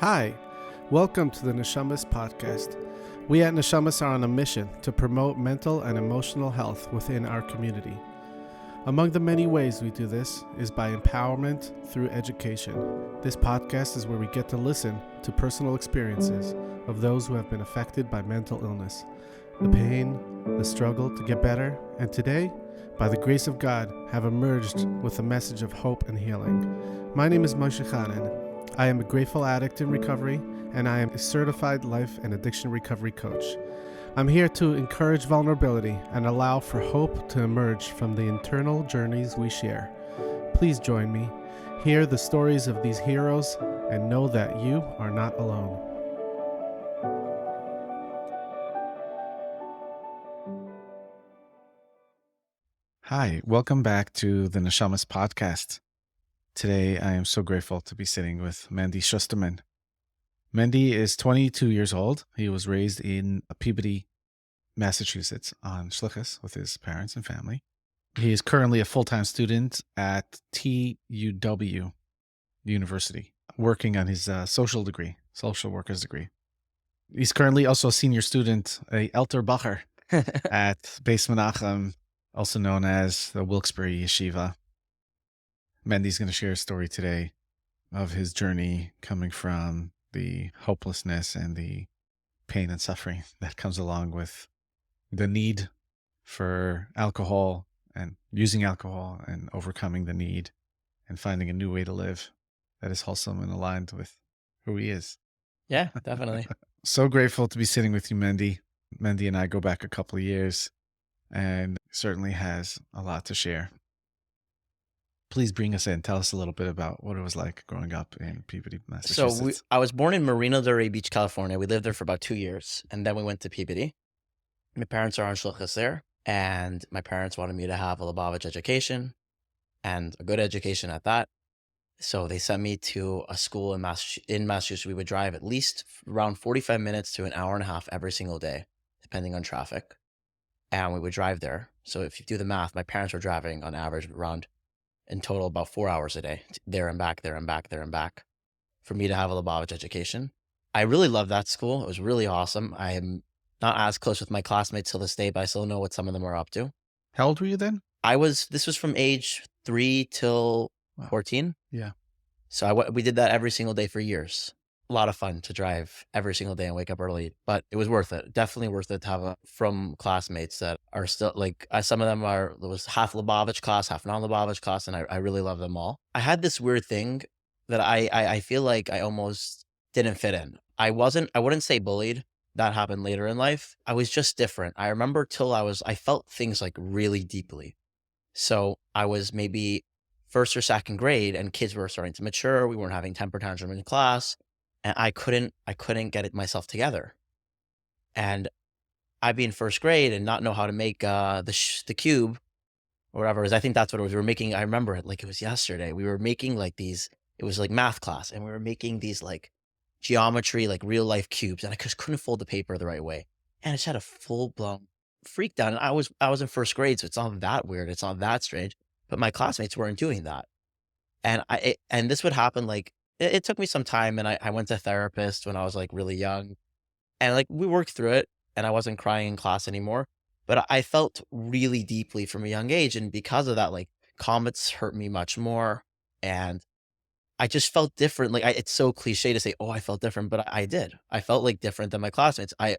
Hi, welcome to the Neshamos Podcast. We at Neshamos are on a mission to promote mental and emotional health within our community. Among the many ways we do this is by empowerment through education. This podcast is where we get to listen to personal experiences of those who have been affected by mental illness, the pain, the struggle to get better, and today, by the grace of God, have emerged with a message of hope and healing. My name is Moshe Chanan. I am a grateful addict in recovery, and I am a certified life and addiction recovery coach. I'm here to encourage vulnerability and allow for hope to emerge from the internal journeys we share. Please join me, hear the stories of these heroes, and know that you are not alone. Hi, welcome back to the Neshamos Podcast. Today, I am so grateful to be sitting with Mendy Schusterman. Mendy is 22 years old. He was raised in Peabody, Massachusetts on Shlichus with his parents and family. He is currently a full-time student at TUW University, working on his social worker's degree. He's currently also a senior student, a Elter Bacher at Bais Menachem, also known as the Wilkes Yeshiva. Mendy's going to share a story today of his journey coming from the hopelessness and the pain and suffering that comes along with the need for alcohol and using alcohol and overcoming the need and finding a new way to live that is wholesome and aligned with who he is. Yeah, definitely. So grateful to be sitting with you, Mendy. Mendy and I go back a couple of years and certainly has a lot to share. Please bring us in. Tell us a little bit about what it was like growing up in Peabody, Massachusetts. I was born in Marina del Rey Beach, California. We lived there for about 2 years, and then we went to Peabody. My parents are on Shlichus there, and my parents wanted me to have a Lubavitch education, and a good education at that. So they sent me to a school in Massachusetts. We would drive at least around 45 minutes to an hour and a half every single day, depending on traffic. And we would drive there. So if you do the math, my parents were driving on average around, in total, about 4 hours a day, there and back, there and back, there and back, for me to have a Lubavitch education. I really loved that school. It was really awesome. I am not as close with my classmates till this day, but I still know what some of them are up to. How old were you then? This was from age 3 till 14. Yeah. So we did that every single day for years. A lot of fun to drive every single day and wake up early, but it was worth it. Definitely worth it to have from classmates that are still like, some of them there was half Lubavitch class, half non-Lubavitch class, and I really love them all. I had this weird thing that I feel like I almost didn't fit in. I wouldn't say bullied. That happened later in life. I was just different. I remember I felt things like really deeply. So I was maybe first or second grade and kids were starting to mature. We weren't having temper tantrum in class. And I couldn't get it myself together. And I'd be in first grade and not know how to make the cube or whatever. I think that's what it was. We were making, I remember it like it was yesterday. We were making like these, it was like math class, and we were making these like geometry, like real life cubes. And I just couldn't fold the paper the right way. And I just had a full blown freak down. And I was in first grade, so it's not that weird. It's not that strange. But my classmates weren't doing that. And and this would happen like, it took me some time, and I went to a therapist when I was like really young, and like we worked through it, and I wasn't crying in class anymore, but I felt really deeply from a young age. And because of that, like comments hurt me much more. And I just felt different. Like it's so cliche to say, oh, I felt different, but I did. I felt like different than my classmates. I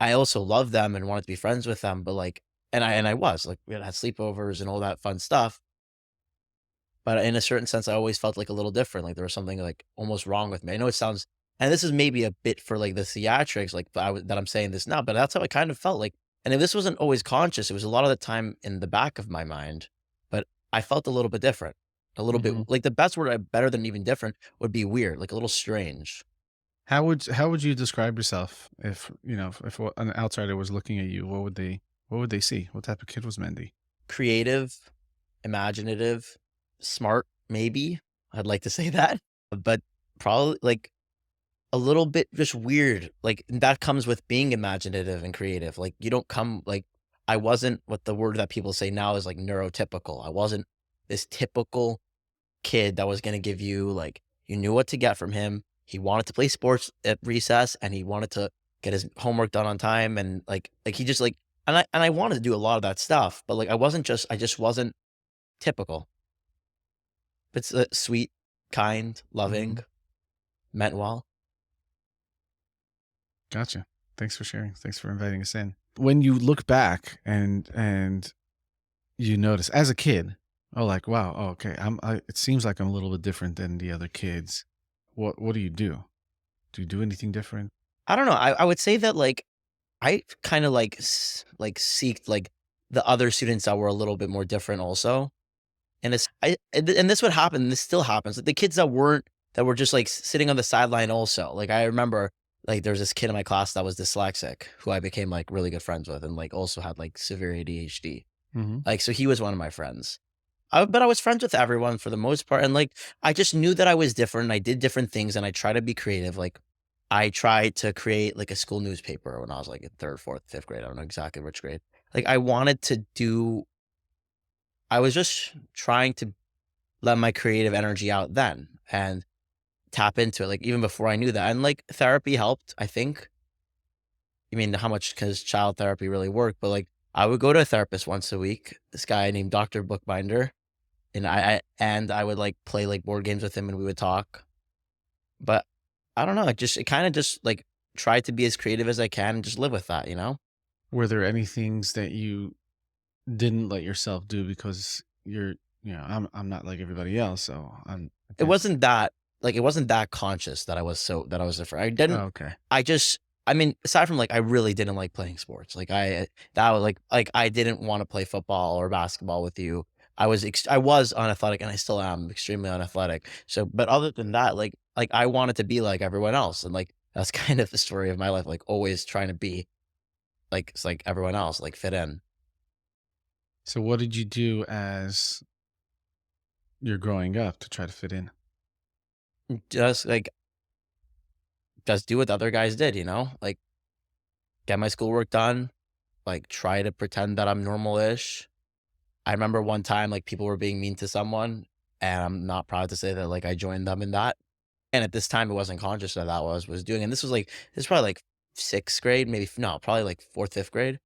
also loved them and wanted to be friends with them, but like, and I was like, we had sleepovers and all that fun stuff. But in a certain sense, I always felt like a little different. Like there was something like almost wrong with me. I know it sounds, and this is maybe a bit for like the theatrics, like that I'm saying this now, but that's how I kind of felt like. And if this wasn't always conscious, it was a lot of the time in the back of my mind, but I felt a little bit different, a little bit like the best word, better than even different, would be weird, like a little strange. How would you describe yourself if an outsider was looking at you? What would they see? What type of kid was Mendy? Creative, imaginative, smart, maybe. I'd like to say that, but probably like a little bit just weird. Like that comes with being imaginative and creative. Like you don't come like, I wasn't what the word that people say now is like neurotypical. I wasn't this typical kid that was going to give you like, you knew what to get from him. he wanted to play sports at recess, and he wanted to get his homework done on time, and like he just like and I wanted to do a lot of that stuff, but like I just wasn't typical. But sweet, kind, loving, Mhm. meant well. Gotcha. Thanks for sharing. Thanks for inviting us in. When you look back and you notice as a kid, oh, like, wow, oh, okay, it seems like I'm a little bit different than the other kids. What do you do? Do you do anything different? I don't know. I would say that like I kind of like seeked like the other students that were a little bit more different also. And and this would happen. This still happens. Like the kids that were just like sitting on the sideline also. Like I remember like there was this kid in my class that was dyslexic who I became like really good friends with, and like also had like severe ADHD. Hmm. Like so he was one of my friends. But I was friends with everyone for the most part, and like I just knew that I was different. And I did different things, and I tried to be creative. Like I tried to create like a school newspaper when I was like in third, fourth, fifth grade. I don't know exactly which grade. Like I wanted to do. I was just trying to let my creative energy out then and tap into it. Like even before I knew that, and like therapy helped. I think. I mean, how much because child therapy really worked, but like I would go to a therapist once a week. This guy named Doctor Bookbinder, and I would like play like board games with him, and we would talk. But I don't know, it kinda just, like, try to be as creative as I can and just live with that, you know? Were there any things that you didn't let yourself do because I'm not like everybody else, so I It can't. wasn't that it wasn't that conscious that I was different. Oh, okay. I just I mean, aside from, like, I really didn't like playing sports. Like, that was I didn't wanna play football or basketball with you. I was unathletic, and I still am extremely unathletic. So but other than that, I wanted to be like everyone else, and, like, that's kind of the story of my life, like, always trying to be like everyone else, like, fit in. So what did you do as you're growing up to try to fit in? Just, like just do what the other guys did, you know? Like, get my schoolwork done, like, try to pretend that I'm normal-ish. I remember one time, like, people were being mean to someone, and I'm not proud to say that, like, I joined them in that. And at this time, it wasn't conscious that that was doing, and this is probably, like, 6th grade, maybe no, probably, like, 4th, 5th grade.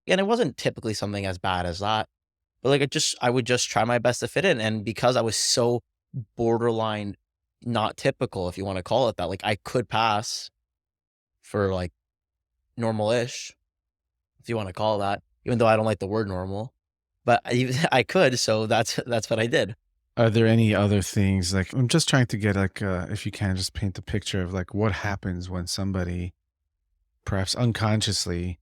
And it wasn't typically something as bad as that, but, like, I would just try my best to fit in, and because I was so borderline not typical, if you wanna call it that, like, I could pass for, like, normal-ish, if you wanna call it that, even though I don't like the word normal, but I could, so that's what I did. Are there any other things like I'm just trying to get like if you can just paint a picture of like what happens when somebody perhaps unconsciously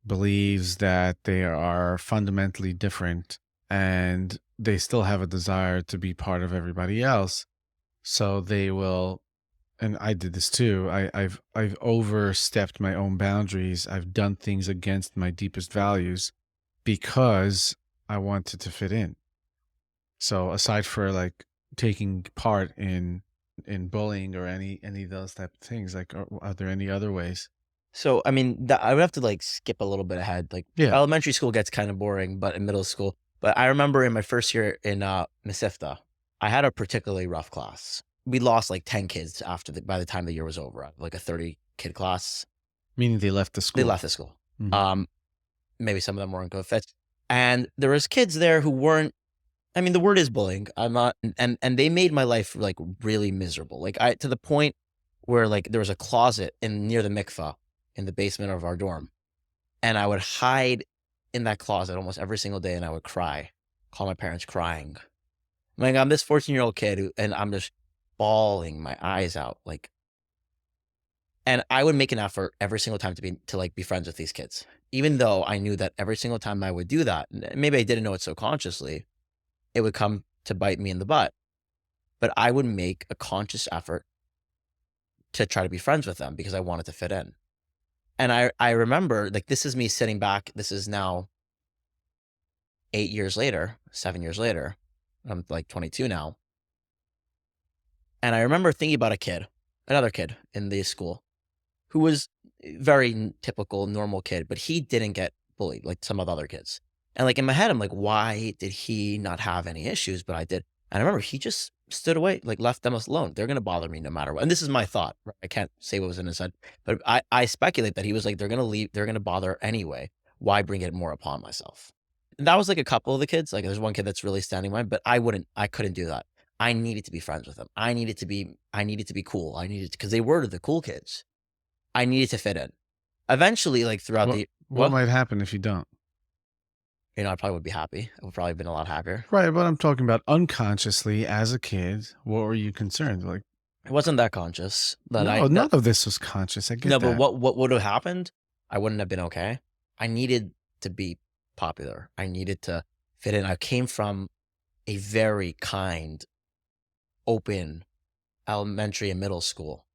believes that they are fundamentally different and they still have a desire to be part of everybody else. So they will, and I did this too. I've overstepped my own boundaries. I've done things against my deepest values because I wanted to fit in. So aside for like taking part in bullying or any of those type of things, like are there any other ways? So, I mean, I would have to, like, skip a little bit ahead, like, Yeah. elementary school gets kinda boring, but in middle school I remember in my first year in, Mesivta, I had a particularly rough class. We lost, like, 10 kids by the time the year was over, like a 30-kid class. Meaning they left the They school. left the school. Hmm. Um, maybe some of them weren't good fits, and there was kids there who weren't. I mean, the word is bullying. I'm not, and they made my life, like, really miserable, like, I to the point where, like, there was a closet near the mikvah in the basement of our dorm, and I would hide in that closet almost every single day, and I would cry, call my parents crying. Like, I'm this 14-year-old kid and I'm just bawling my eyes out, like, and I would make an effort every single time like, be friends with these kids, even though I knew that every single time I would do that, and maybe I didn't know it so consciously, it would come to bite me in the butt. But I would make a conscious effort to try to be friends with them because I wanted to fit in. And I remember, like, this is me sitting back. This is now 8 years later, 7 years later. I'm, like, 22 now. And I remember thinking about another kid in the school who was very typical, normal kid, but he didn't get bullied like some of the other kids. And, like, in my head, I'm like, "Why did he not have any issues, but I did?" And I remember stood away, like left them alone. They're going to bother me no matter what. And this is my thought. Right? I can't say what was in his head, but I speculate that he was like, they're going to leave. They're going to bother anyway. Why bring it more upon myself? And that was like a couple of the kids. Like there's one kid that's really standing by, but I couldn't do that. I needed to be friends with them. I needed to be cool. Because they were the cool kids. I needed to fit in. Eventually, like throughout what might happen if you don't? I probably would be happy. I would probably have been a lot happier. Right, but I'm talking about unconsciously as a kid. What were you concerned? Like, it wasn't that conscious. None of this was conscious. I get that. No, but what would have happened? I wouldn't have been okay. I needed to be popular. I needed to fit in. I came from a very kind, open elementary and middle school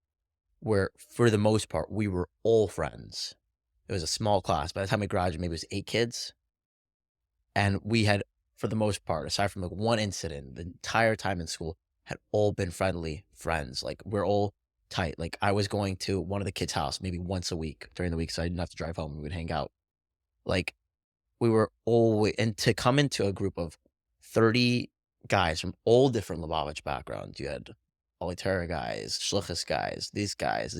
where, for the most part, we were all friends. It was a small class. By the time we graduated, maybe it was 8 kids. And we had, for the most part, aside from like one incident, the entire time in school, had all been friendly friends. Like we're all tight. Like I was going to one of the kids' house maybe once a week during the week, so I didn't have to drive home. We would hang out. Like we were always, and to come into a group of 30 guys from all different Lubavitch backgrounds, you had Olitera guys, Shlichus guys, these guys,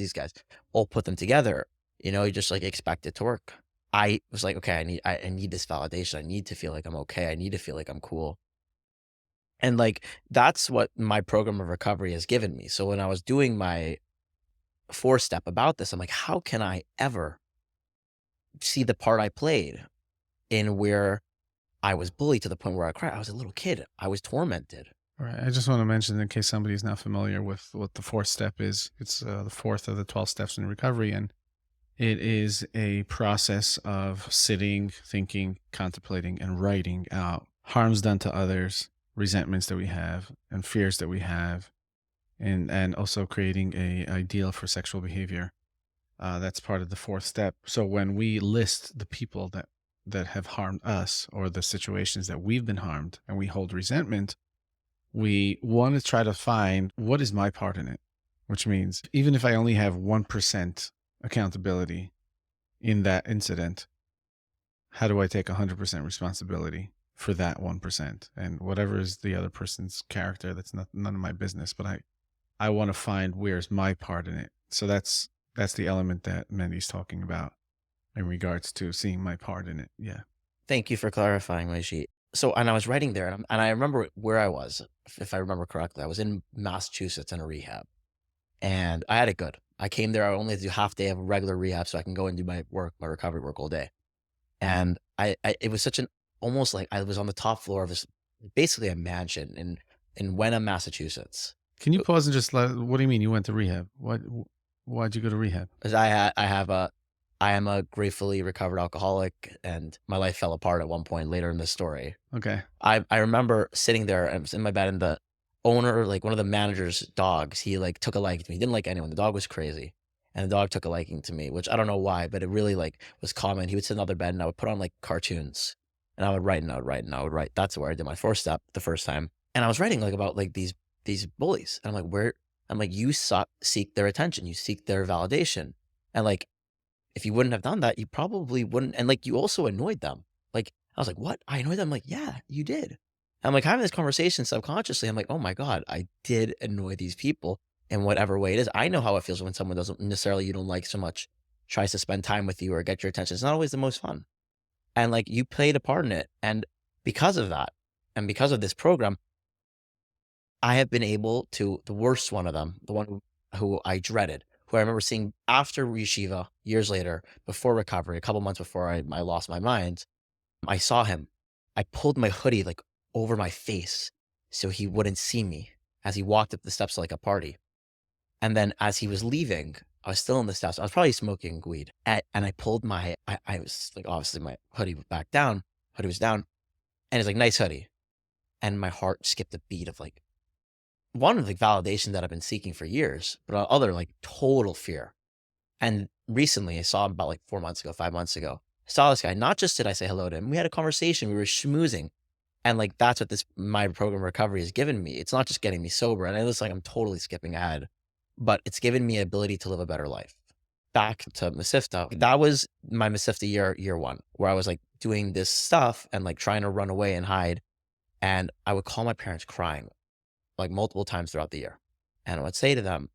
all put them together. You just like expect it to work. I was like, okay, I need this validation. I need to feel like I'm okay. I need to feel like I'm cool. And like, that's what my program of recovery has given me. So when I was doing my 4-step about this, I'm like, how can I ever see the part I played in where I was bullied to the point where I cried? I was a little kid. I was tormented. All right. I just want to mention, in case somebody's not familiar with what the 4th step is, it's the 4th of the 12 steps in recovery. And it is a process of sitting, thinking, contemplating, and writing out harms done to others, resentments that we have, and fears that we have, and also creating a ideal for sexual behavior. That's part of the 4th step. So when we list the people that have harmed us, or the situations that we've been harmed, and we hold resentment, we want to try to find what is my part in it, which means even if I only have 1% accountability in that incident, how do I take 100% responsibility for that 1%? And whatever is the other person's character, that's none of my business, but I want to find where's my part in it. So that's the element that Mendy's talking about in regards to seeing my part in it. Yeah. Thank you for clarifying, Maishi. So, and I was writing there, and I remember where I was, if I remember correctly. I was in Massachusetts in a rehab, and I had it good. I came there, I only had to do half day of regular rehab so I can go and do my recovery work all day. And it was such almost like I was on the top floor of this, basically a mansion in Wenham, Massachusetts. Can you pause and just what do you mean you went to rehab? Why'd you go to rehab? Because I am a gratefully recovered alcoholic, and my life fell apart at one point later in the story. Okay. I remember sitting there, I was in my bed, and the owner, like one of the manager's dogs, he like took a liking to me. He didn't like anyone. The dog was crazy. And the dog took a liking to me, which I don't know why, but it really like was common. He would sit in another bed, and I would put on like cartoons, and I would write and I would write and I would write. That's where I did my 4-step the first time. And I was writing like about like these bullies. And I'm like, you seek their attention. You seek their validation. And like, if you wouldn't have done that, you probably wouldn't. And like, you also annoyed them. Like, I was like, what? I annoyed them? I'm like, yeah, you did. I'm like having this conversation subconsciously. I'm like, oh my God, I did annoy these people in whatever way it is. I know how it feels when someone doesn't necessarily, you don't like so much, tries to spend time with you or get your attention. It's not always the most fun. And like, you played a part in it. And because of that, and because of this program, I have been able to, the worst one of them, the one who I dreaded, who I remember seeing after Yeshiva years later, before recovery, a couple months before I lost my mind, I saw him. I pulled my hoodie like over my face so he wouldn't see me as he walked up the steps like a party. And then as he was leaving, I was still in the steps. I was probably smoking weed. And I pulled I was like, obviously my hoodie back down, hoodie was down. And he's like, nice hoodie. And my heart skipped a beat of like, one of the validation that I've been seeking for years, but other like total fear. And recently I saw him about like 5 months ago. I saw this guy. Not just did I say hello to him, we had a conversation, we were schmoozing. And like, that's what my program recovery has given me. It's not just getting me sober. And it looks like I'm totally skipping ahead, but it's given me ability to live a better life. Back to Mesivta. That was my Mesivta year 1, where I was like doing this stuff and like trying to run away and hide. And I would call my parents crying like multiple times throughout the year. And I would say to them,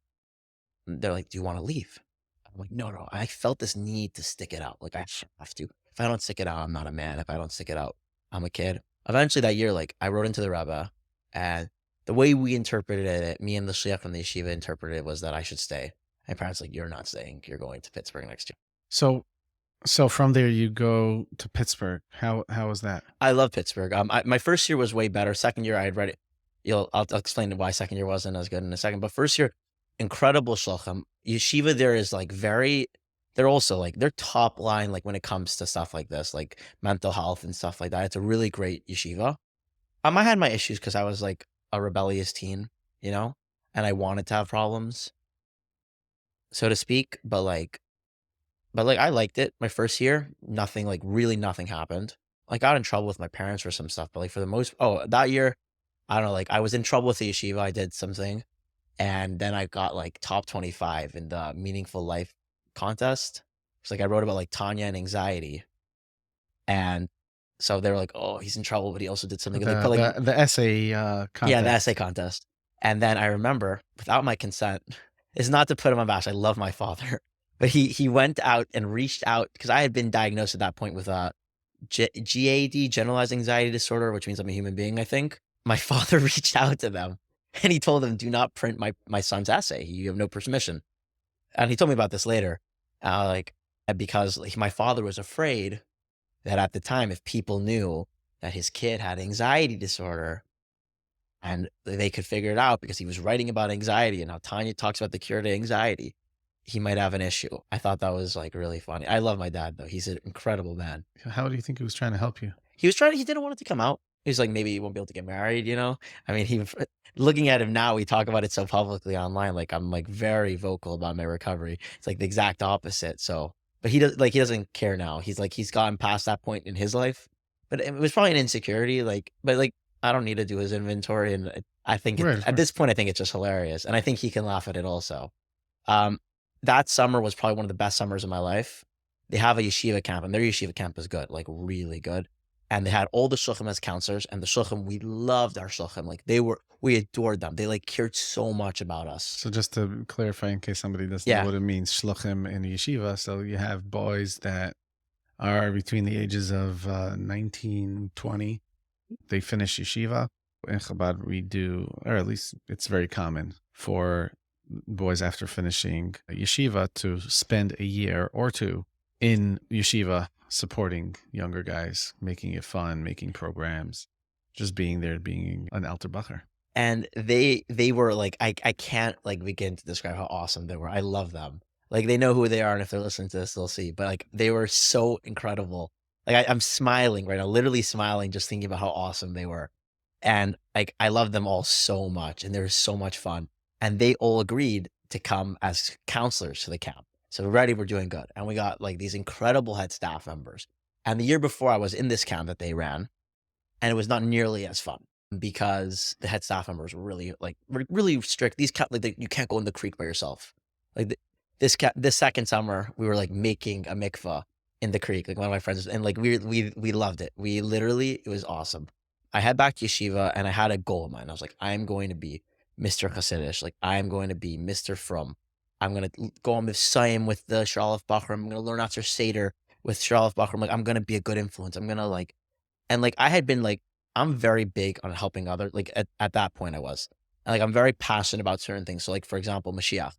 they're like, do you want to leave? I'm like, no, I felt this need to stick it out. Like I have to. If I don't stick it out, I'm not a man. If I don't stick it out, I'm a kid. Eventually that year, like I wrote into the Rebbe, and the way we interpreted it, me and the Shliach from the Yeshiva interpreted it, was that I should stay. My parents like, you're not staying. You're going to Pittsburgh next year. So from there you go to Pittsburgh. How was that? I love Pittsburgh. My first year was way better. Second year I had read it. I'll explain why second year wasn't as good in a second. But first year, incredible shulchan. Yeshiva there is like they're also like, they're top line, like when it comes to stuff like this, like mental health and stuff like that. It's a really great yeshiva. I had my issues because I was like a rebellious teen, and I wanted to have problems, so to speak. But I liked it. My first year, nothing, like really nothing happened. I got in trouble with my parents for some stuff, but like for the most, that year, I don't know, like I was in trouble with the yeshiva. I did something, and then I got like top 25 in the Meaningful Life contest. It's like I wrote about like Tanya and anxiety, and so they were like, "Oh, he's in trouble," but he also did something. They put like The essay contest. yeah, the essay contest. And then I remember, without my consent, it's not to put him on bash. I love my father, but he went out and reached out because I had been diagnosed at that point with GAD, generalized anxiety disorder, which means I'm a human being, I think. My father reached out to them and he told them, do not print my son's essay. You have no permission. And he told me about this later, because my father was afraid that at the time, if people knew that his kid had anxiety disorder and they could figure it out because he was writing about anxiety and how Tanya talks about the cure to anxiety, he might have an issue. I thought that was like really funny. I love my dad though. He's an incredible man. How do you think he was trying to help you? He didn't want it to come out. He was like, maybe he won't be able to get married, I mean, looking at him now, we talk about it so publicly online. Like I'm like very vocal about my recovery. It's like the exact opposite. So, but he doesn't care now. He's like, he's gotten past that point in his life, but it was probably an insecurity. But I don't need to do his inventory. And I think at this point, I think it's just hilarious. And I think he can laugh at it also. That summer was probably one of the best summers of my life. They have a yeshiva camp, and their yeshiva camp is good, like really good. And they had all the shluchim as counselors, and the shluchim, we loved our shluchim. Like we adored them. They like cared so much about us. So just to clarify, in case somebody doesn't know what it means, shluchim in yeshiva. So you have boys that are between the ages of 19, 20. They finish yeshiva. In Chabad, we do, or at least it's very common for boys after finishing yeshiva to spend a year or two in yeshiva supporting younger guys, making it fun, making programs, just being there, being an alter bacher. And they were like, I can't like begin to describe how awesome they were. I love them. Like they know who they are, and if they're listening to this, they'll see. But like they were so incredible. Like I'm smiling right now, literally smiling, just thinking about how awesome they were. And like I love them all so much, and they were so much fun. And they all agreed to come as counselors to the camp. So already we're doing good. And we got like these incredible head staff members. And the year before I was in this camp that they ran, and it was not nearly as fun because the head staff members were really strict. These you can't go in the creek by yourself. Like this second summer, we were like making a mikvah in the creek. Like one of my friends, and like we loved it. It was awesome. I head back to yeshiva, and I had a goal in mind. I was like, I'm going to be Mr. Hasidish. Like I'm going to be Mr. Frum. I'm going to go on Mivsayim with the Shalaf Bachar. I'm going to learn after Seder with Shalaf Bachar. I'm going to be a good influence. I'm going to I had been like, I'm very big on helping others. Like at that point I was, and like, I'm very passionate about certain things. So like, for example, Mashiach.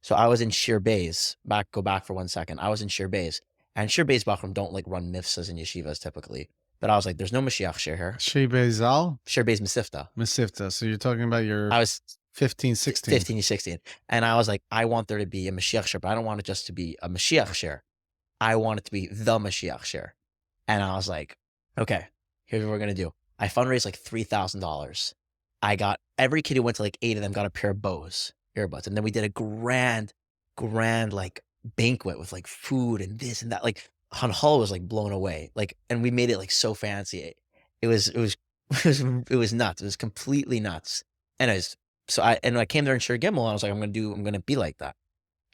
So I was in Shir Bais, go back for 1 second. I was in Shir Bais, and Shir Bais Bachram don't like run mifsas in yeshivas typically. But I was like, there's no Mashiach Shir here. Shir Bais Zal? Shir Bais Mesifta. Mesifta. So you're talking about I was 15, 16. 15, 16. And I was like, I want there to be a Mashiach Shir, but I don't want it just to be a Mashiach Shir. I want it to be the Mashiach Shir. And I was like, okay, here's what we're going to do. I fundraised like $3,000. I got every kid who went to like 8 of them got a pair of Bose earbuds. And then we did a grand like banquet with like food and this and that. Like Hanhal was like blown away. Like, and we made it like so fancy. It was nuts. It was completely nuts. And I came there in Shir Gimel, and I was like, I'm going to be like that.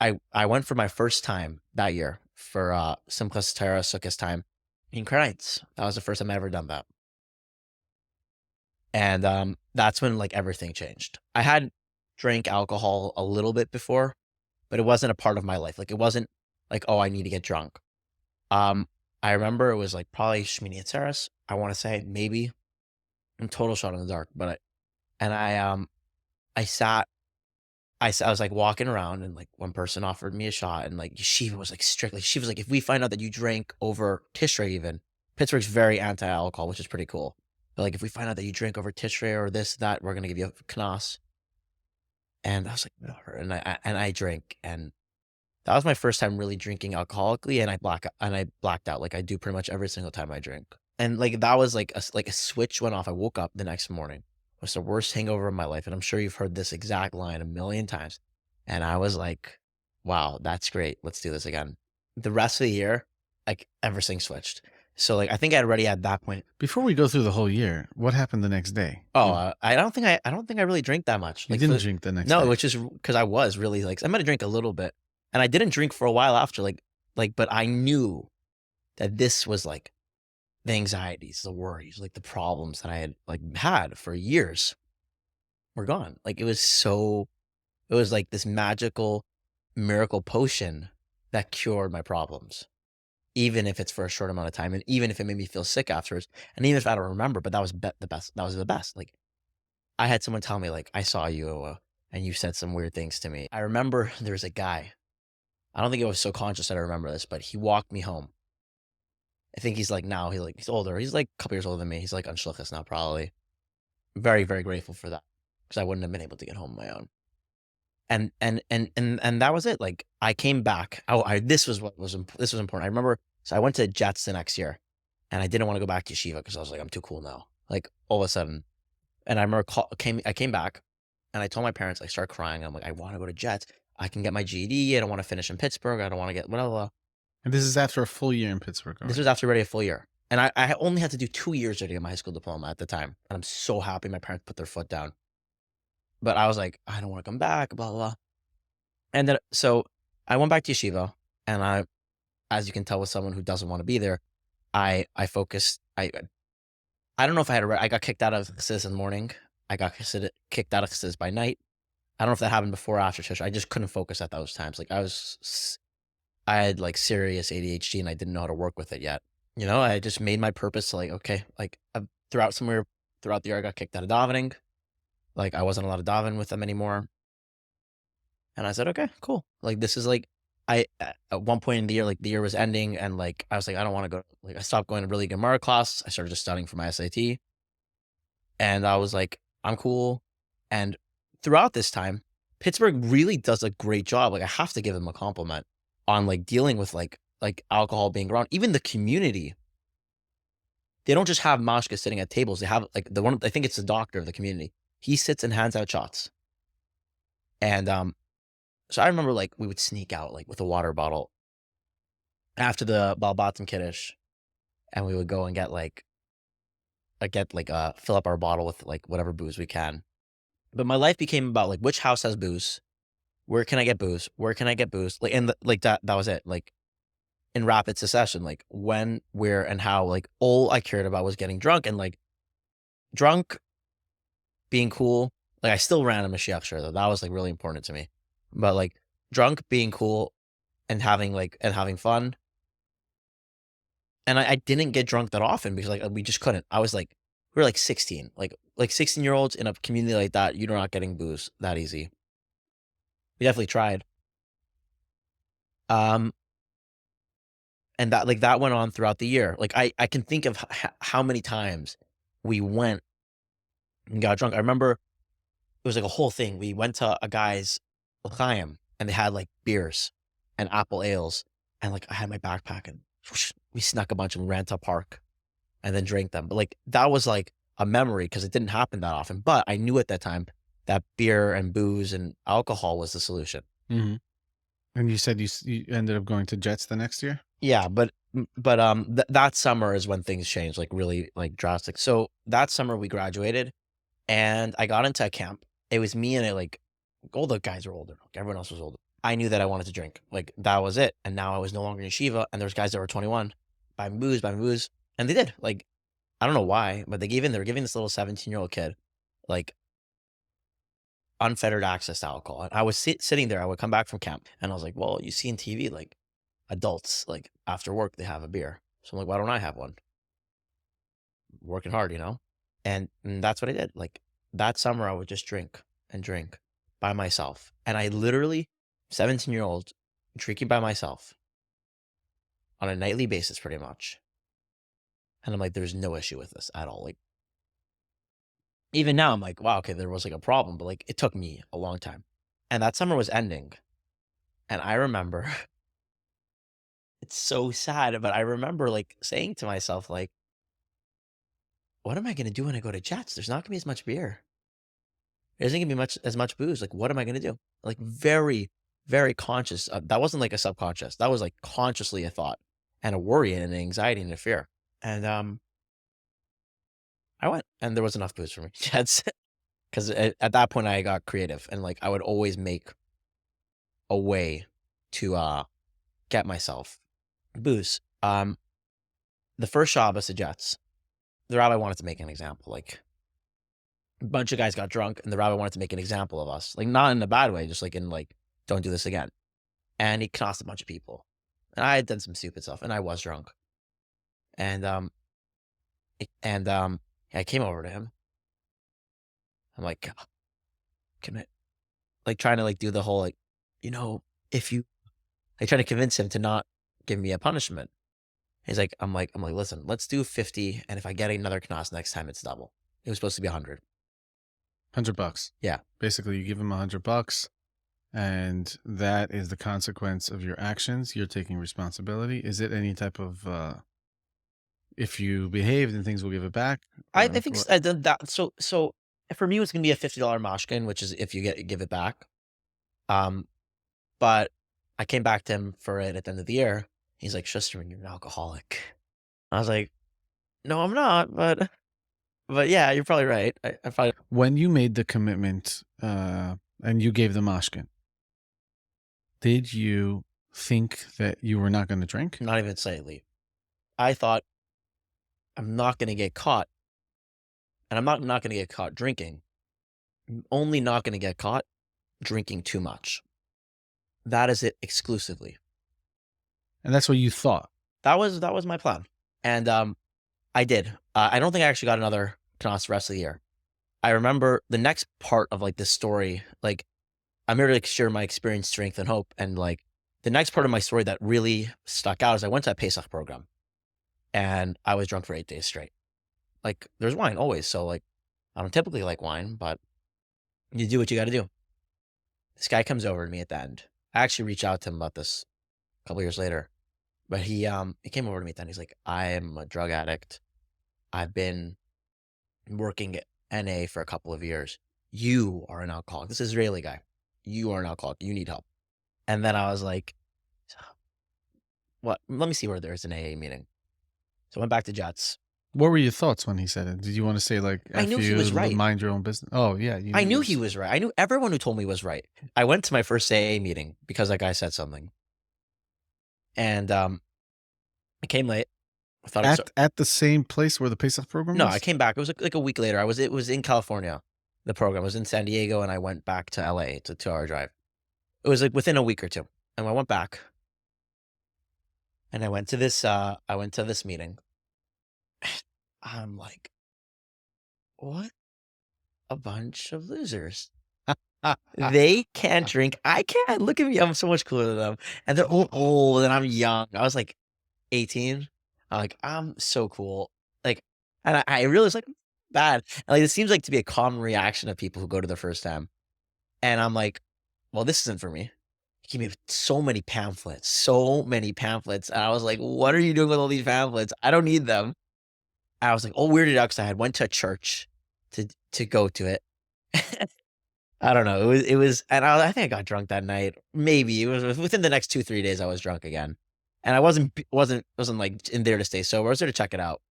I went for my first time that year for Simchas Torah Sukkot time in Kreitz. That was the first time I ever done that. And that's when like everything changed. I had drank alcohol a little bit before, but it wasn't a part of my life. Like it wasn't like, oh, I need to get drunk. Um, I remember it was like probably Shmini Atzeres. I want to say maybe I'm total shot in the dark, but I sat, I was like walking around and like one person offered me a shot and like Yeshiva was like strictly, she was like, if we find out that you drank over Tishrei even, Pittsburgh's very anti-alcohol, which is pretty cool. But like, if we find out that you drink over Tishrei or this, that, we're going to give you a knas. And I was like, whatever. And I drink, and that was my first time really drinking alcoholically, and I blacked out like I do pretty much every single time I drink. And like that was like a switch went off. I woke up the next morning. It was the worst hangover of my life, and I'm sure you've heard this exact line a million times. And I was like, wow, that's great. Let's do this again. The rest of the year, like everything switched. So like I think I already at that point. Before we go through the whole year, what happened the next day? Oh, I don't think I really drank that much. You Like didn't drink the next no, day. which is because I was really like I might have drank a little bit, and I didn't drink for a while after. But I knew that this was like the anxieties, the worries, like the problems that I had had for years were gone. Like it was like this magical miracle potion that cured my problems, even if it's for a short amount of time, and even if it made me feel sick afterwards, and even if I don't remember. But that was the best. That was the best. Like I had someone tell me, like, I saw you and you said some weird things to me. I remember there was a guy. I don't think I was so conscious that I remember this, but he walked me home. I think he's like now he's older. He's like a couple years older than me. He's like on shlichus now, probably. Very, very grateful for that because I wouldn't have been able to get home on my own. And that was it. Like I came back. This was important. I remember. So I went to Jets the next year, and I didn't want to go back to Yeshiva because I was like, I'm too cool now. Like all of a sudden, and I remember I came back, and I told my parents. I started crying. I'm like, I want to go to Jets. I can get my GED. I don't want to finish in Pittsburgh. I don't want to get whatever. And this is after a full year in Pittsburgh. This was after already a full year. And I only had to do 2 years to get my high school diploma at the time. And I'm so happy my parents put their foot down. But I was like, I don't want to come back, blah, blah, blah. And then, so I went back to Yeshiva, and as you can tell with someone who doesn't want to be there, I focused, I don't know if I got kicked out of Chassidus in the morning. I got kicked out of Chassidus by night. I don't know if that happened before or after church. I just couldn't focus at those times. Like I had like serious ADHD, and I didn't know how to work with it yet. You know, I just made my purpose to like, okay, like throughout the year, I got kicked out of davening. Like I wasn't allowed to daven with them anymore. And I said, okay, cool. Like this is like, at one point in the year, like the year was ending, and like, I was like, I don't want to go. Like I stopped going to really Gemara class. I started just studying for my SAT. And I was like, I'm cool. And throughout this time, Pittsburgh really does a great job. Like I have to give them a compliment on like dealing with like alcohol being around. Even the community, they don't just have mashka sitting at tables. They have like I think it's the doctor of the community. He sits and hands out shots. And so I remember like we would sneak out like with a water bottle after the Balbatim Kiddush, and we would go and fill up our bottle with like whatever booze we can. But my life became about like which house has booze, where can I get booze, where can I get booze, like that was it. Like in rapid succession, like when, where, and how. Like all I cared about was getting drunk, and like drunk, being cool. Like I still ran a Mashiach shirt though. That was like really important to me. But like drunk, being cool, and having fun. And I didn't get drunk that often because like we just couldn't. We were like 16, like 16-year-olds in a community like that. You're not getting booze that easy. We definitely tried. And that went on throughout the year. Like I can think of how many times we went and got drunk. I remember it was like a whole thing. We went to a guy's l'chaim, and they had like beers and apple ales, and like I had my backpack, and whoosh, we snuck a bunch and ran to a park and then drank them. But like that was like a memory because it didn't happen that often. But I knew at that time that beer and booze and alcohol was the solution. Mm-hmm. And you said you ended up going to Jets the next year? Yeah, but that summer is when things changed, like really like drastic. So that summer we graduated, and I got into a camp. It was me and all the guys were older. Like everyone else was older. I knew that I wanted to drink. Like that was it. And now I was no longer in yeshiva, and there's guys that were 21 buying booze, and they did. Like I don't know why, but they were giving this little 17-year-old kid like unfettered access to alcohol. And I was sitting there, I would come back from camp and I was like, well, you see in TV, like adults, like after work, they have a beer. So I'm like, why don't I have one? Working hard, you know? And that's what I did. Like that summer, I would just drink and drink by myself. And I literally, 17-year-old, drinking by myself on a nightly basis, pretty much. And I'm like, there's no issue with this at all. Like, even now, I'm like, wow, okay, there was like a problem, but like it took me a long time. And that summer was ending. And I remember, it's so sad, but I remember like saying to myself, like, what am I going to do when I go to Jets? There's not going to be as much beer. There isn't going to be as much booze. Like, what am I going to do? Like, very, very conscious. That wasn't like a subconscious. That was like consciously a thought and a worry and an anxiety and a fear. And I went, and there was enough booze for me. Jets, because at that point I got creative, and like I would always make a way to get myself booze. The first Shabbos at Jets, the rabbi wanted to make an example. Like a bunch of guys got drunk, and the rabbi wanted to make an example of us. Like not in a bad way, just like in like, don't do this again. And he cast a bunch of people. And I had done some stupid stuff, and I was drunk. And I came over to him. I'm like, can I, like trying to like do the whole like, you know, if you, like trying to convince him to not give me a punishment. He's like, I'm like, listen, let's do 50, and if I get another knas next time, it's double. It was supposed to be 100. $100. Yeah. Basically, you give him $100, and that is the consequence of your actions. You're taking responsibility. Is it any type of if you behave, then things will give it back? I think I did that. So for me, it was gonna be a $50 mashkin, which is if you give it back. But I came back to him for it at the end of the year. He's like, Shusterman, you're an alcoholic. I was like, no, I'm not, but yeah, you're probably right. I probably. When you made the commitment and you gave the mashkin, did you think that you were not going to drink? Not even slightly. I thought, I'm not going to get caught. And I'm not going to get caught drinking. I'm only not going to get caught drinking too much. That is it exclusively. And that's what you thought. That was my plan. And I did. I don't think I actually got another knas the rest of the year. I remember the next part of like this story, like I'm here to like share my experience, strength, and hope. And like the next part of my story that really stuck out is I went to a Pesach program and I was drunk for 8 days straight. Like there's wine always. So like, I don't typically like wine, but you do what you got to do. This guy comes over to me at the end. I actually reached out to him about this a couple years later, but he came over to me at the end. He's like, I am a drug addict. I've been working at NA for a couple of years. You are an alcoholic. This Israeli guy. You are an alcoholic. You need help. And then I was like, what? Let me see where there's an AA meeting. So I went back to Jets. What were your thoughts when he said it? Did you want to say like, I knew he was right. Mind your own business? Oh yeah. I knew he was right. I knew everyone who told me was right. I went to my first AA meeting because that guy said something. And I came late. I thought at the same place where the Pesach program was? No, I came back. It was like a week later. It was in California. The program was in San Diego, and I went back to LA. It's a 2-hour drive. It was like within a week or two. And I went back. And I went to this meeting. I'm like, what a bunch of losers. They can't drink. I can't. Look at me. I'm so much cooler than them. And they're all old and I'm young. I was like 18. I'm like, I'm so cool. Like, and I realized like bad. And like, it seems like to be a common reaction of people who go to their first time. And I'm like, well, this isn't for me. He gave me so many pamphlets. And I was like, what are you doing with all these pamphlets? I don't need them. I was like, all weirded out because I had went to a church to go to it. I don't know. It was, and I think I got drunk that night. Maybe it was within the next 2-3 days I was drunk again, and I wasn't like in there to stay sober. I was there to check it out.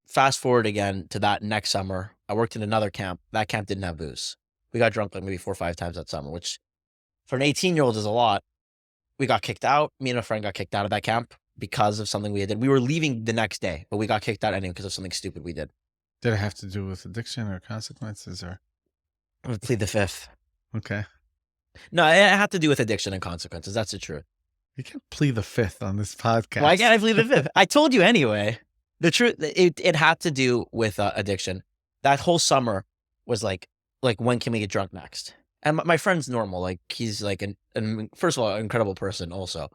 Fast forward again to that next summer, I worked in another camp. That camp didn't have booze. We got drunk like maybe 4 or 5 times that summer, which for an 18-year-old is a lot. We got kicked out. Me and a friend got kicked out of that camp because of something we did. We were leaving the next day, but we got kicked out anyway because of something stupid we did. Did it have to do with addiction or consequences or? I would plead the fifth. Okay. No, it had to do with addiction and consequences. That's the truth. You can't plead the fifth on this podcast. Why can't I plead the fifth? I told you anyway. The truth, it had to do with addiction. That whole summer was like when can we get drunk next? And my friend's normal. Like he's like first of all, an incredible person also,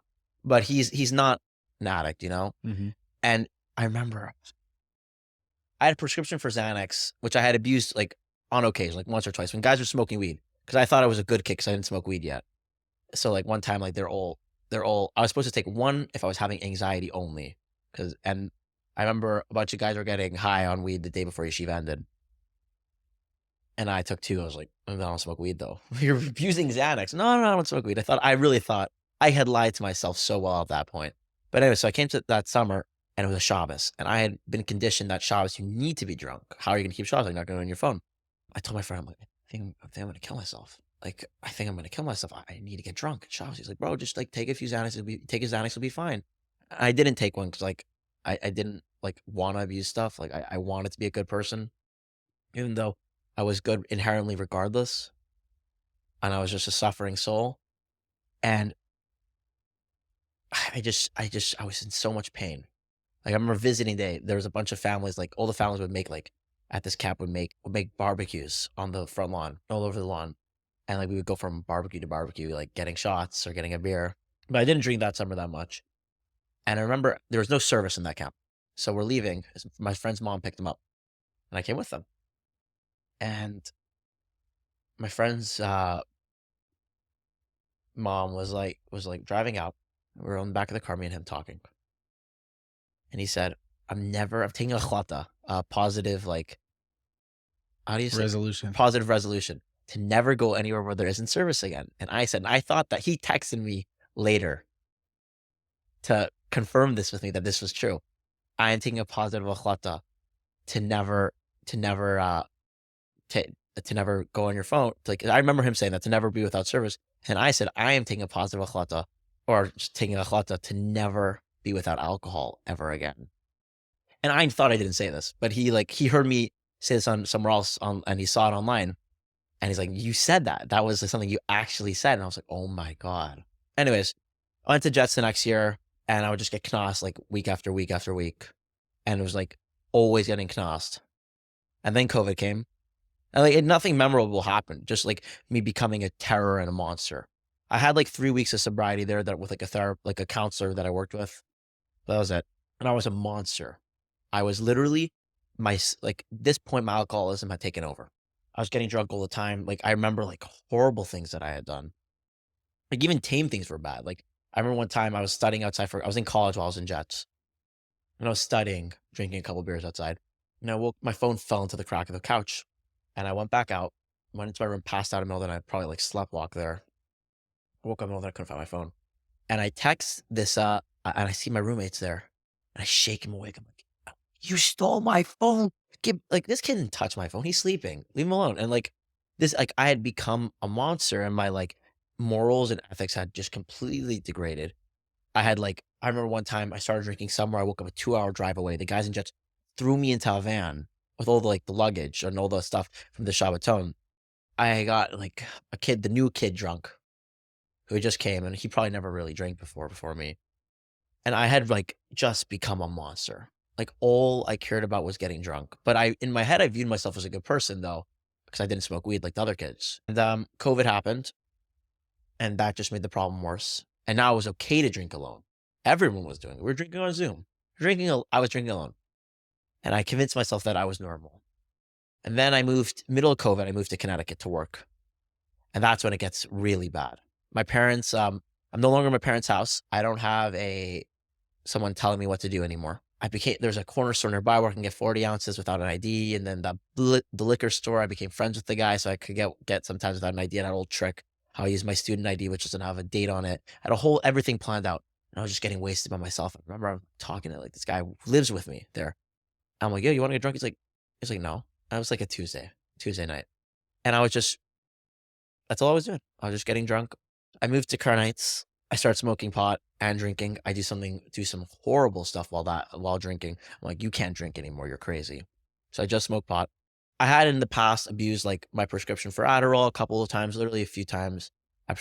but he's not an addict, you know? Mm-hmm. And I remember I had a prescription for Xanax, which I had abused like on occasion, like once or twice when guys were smoking weed, because I thought I was a good kid because I didn't smoke weed yet. So like one time, like they're all, I was supposed to take one if I was having anxiety only. And I remember a bunch of guys were getting high on weed the day before Yeshiva ended. And I took two. I was like, I don't smoke weed though. You're abusing Xanax. No, I don't smoke weed. I really thought I had lied to myself so well at that point. But anyway, so I came to that summer and it was a Shabbos. And I had been conditioned that Shabbos, you need to be drunk. How are you going to keep Shabbos? You're not going to on your phone. I told my friend, I'm like, I think I'm going to kill myself. Like, I think I'm going to kill myself. I need to get drunk at Shabbos. He's like, bro, just like take a few Xanax. Take a Xanax, it'll be fine. I didn't take one because like, I didn't like want to abuse stuff. Like I wanted to be a good person, even though I was good inherently regardless. And I was just a suffering soul. And I was in so much pain. Like I remember visiting day, there was a bunch of families, like all the families would make like at this camp would make barbecues on the front lawn, all over the lawn. And like we would go from barbecue to barbecue, like getting shots or getting a beer. But I didn't drink that summer that much. And I remember there was no service in that camp. So we're leaving. My friend's mom picked them up. And I came with them. And my friend's mom was like driving out. We were on the back of the car, me and him talking. And he said, I'm taking a chlata, a positive, like, how do you say? Resolution. Positive resolution to never go anywhere where there isn't service again. And I said, and I thought that he texted me later to confirm this with me, that this was true. I am taking a positive chlata to never go on your phone. Like, I remember him saying that, to never be without service. And I said, I am taking a positive chlata, or just taking a chlata to never be without alcohol ever again. And I thought I didn't say this, but he heard me say this on somewhere else and he saw it online. And he's like, you said that. That was something you actually said. And I was like, oh my God. Anyways, I went to Jets the next year and I would just get knas like week after week after week. And it was like always getting knast. And then COVID came. And like nothing memorable happened. Just like me becoming a terror and a monster. I had like 3 weeks of sobriety there that with like a counselor that I worked with. That was it. And I was a monster. I was literally this point, my alcoholism had taken over. I was getting drunk all the time. Like I remember like horrible things that I had done. Like even tame things were bad. Like I remember one time I was studying outside I was in college while I was in Jets. And I was studying, drinking a couple beers outside. And my phone fell into the crack of the couch. And I went back out, went into my room, passed out in the middle of the night, probably like sleptwalk there. I woke up in the middle of the night, couldn't find my phone. And I text this, and I see my roommates there. And I shake him awake. I'm like, you stole my phone. This kid didn't touch my phone. He's sleeping. Leave him alone. And like this, like I had become a monster and my like morals and ethics had just completely degraded. I remember one time I started drinking somewhere. I woke up a 2-hour drive away. The guys in Jets threw me into a van with all the luggage and all the stuff from the Shabbaton. I got like the new kid drunk who just came and he probably never really drank before me. And I had like just become a monster. Like all I cared about was getting drunk. But in my head, I viewed myself as a good person though, because I didn't smoke weed like the other kids. And COVID happened and that just made the problem worse. And now it was okay to drink alone. Everyone was doing it. We were drinking on Zoom. I was drinking alone. And I convinced myself that I was normal. And then middle of COVID, I moved to Connecticut to work. And that's when it gets really bad. My parents, I'm no longer in my parents' house. I don't have someone telling me what to do anymore. There's a corner store nearby where I can get 40 ounces without an ID. And then the liquor store, I became friends with the guy so I could get sometimes without an ID. And that old trick, how I use my student ID, which doesn't have a date on it. I had everything planned out. And I was just getting wasted by myself. I remember I'm talking to this guy who lives with me there. I'm like, yo, you want to get drunk? He's like, no. And it was like a Tuesday night. And that's all I was doing. I was just getting drunk. I moved to Crown Heights I start smoking pot and drinking. I do some horrible stuff while drinking. I'm like, you can't drink anymore. You're crazy. So I just smoke pot. I had in the past abused like my prescription for Adderall a couple of times, literally a few times. I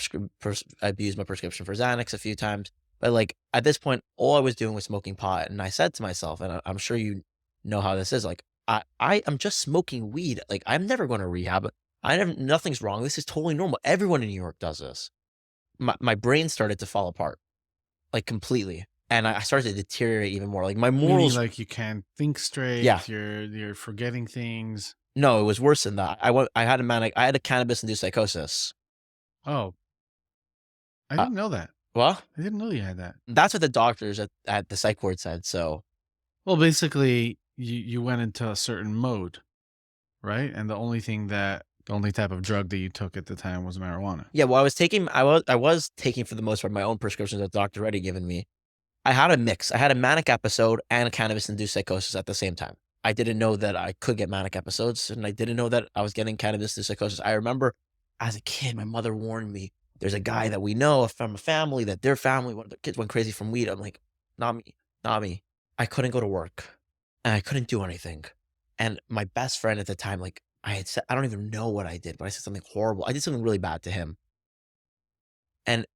abused my prescription for Xanax a few times. But like at this point, all I was doing was smoking pot. And I said to myself, and I'm sure you know how this is, like, I am just smoking weed. Like, I'm never going to rehab. Nothing's wrong. This is totally normal. Everyone in New York does this. My brain started to fall apart, like completely. And I started to deteriorate even more. Like my Meaning morals, like you can't think straight. yeah, You're forgetting things. no, it was worse than that. I had a cannabis-induced psychosis. Oh, I Uh, didn't know that. well, I didn't know you had that. that's what the doctors at the psych ward said. So Well, basically, you went into a certain mode, right? And the only type of drug that you took at the time was marijuana. yeah, well, I was taking for the most part my own prescriptions that the doctor already given me. I had a mix. I had a manic episode and a cannabis-induced psychosis at the same time. I didn't know that I could get manic episodes, and I didn't know that I was getting cannabis-induced psychosis. I remember as a kid, my mother warned me, there's a guy that we know from a family that their family, one of their kids went crazy from weed. I'm like, not me, not me. I couldn't go to work, and I couldn't do anything. And my best friend at the time, like I had said, I don't even know what I did, but I said something horrible. I did something really bad to him. And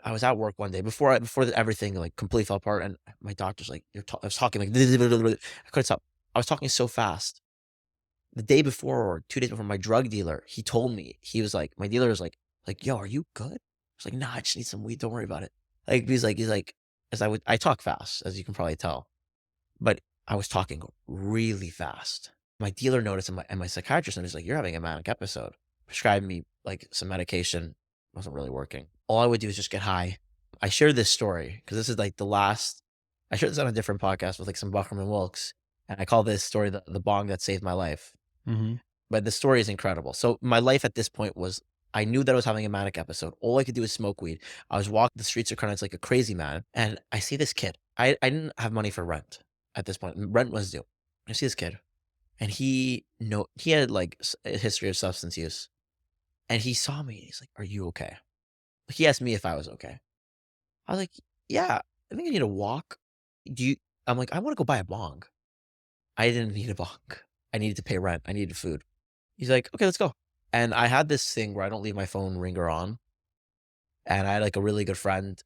I was at work one day before everything like completely fell apart, and my doctor's like, I was talking like I couldn't stop. I was talking so fast. The day before or 2 days before, my drug dealer, he told me, he was like, my dealer was like, yo, are you good? I was like, nah, I just need some weed. Don't worry about it. Like he's like, as I talk fast, as you can probably tell, but I was talking really fast. My dealer noticed, and my psychiatrist noticed, like, you're having a manic episode. Prescribed me like some medication. Wasn't really working. All I would do is just get high. I shared this story because this is like the last. I shared this on a different podcast with like some Buckram and Wilkes, and I call this story the bong that saved my life. Mm-hmm. But the story is incredible. So my life at this point was, I knew that I was having a manic episode. All I could do was smoke weed. I was walking the streets of Carnage like a crazy man, and I see this kid. I didn't have money for rent at this point. Rent was due. I see this kid, and he had like a history of substance use, and he saw me. And he's like, "Are you okay?" He asked me if I was okay. I was like, "Yeah, I think I need a walk." Do you? I'm like, I want to go buy a bong. I didn't need a bong. I needed to pay rent. I needed food. He's like, "Okay, let's go." And I had this thing where I don't leave my phone ringer on, and I had like a really good friend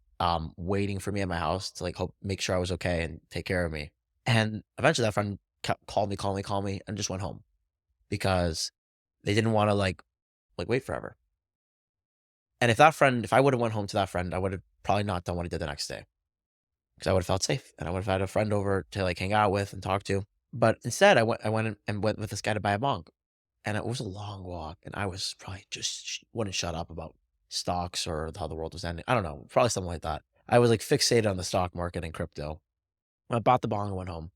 waiting for me at my house to like make sure I was okay and take care of me. And eventually that friend kept called me, and just went home because they didn't want to like wait forever. And if I would have went home to that friend, I would have probably not done what I did the next day because I would have felt safe and I would have had a friend over to like hang out with and talk to. But instead, I went with this guy to buy a bong, and it was a long walk, and I was probably just wouldn't shut up about stocks or how the world was ending. I don't know, probably something like that. I was like fixated on the stock market and crypto. I bought the bong and went home.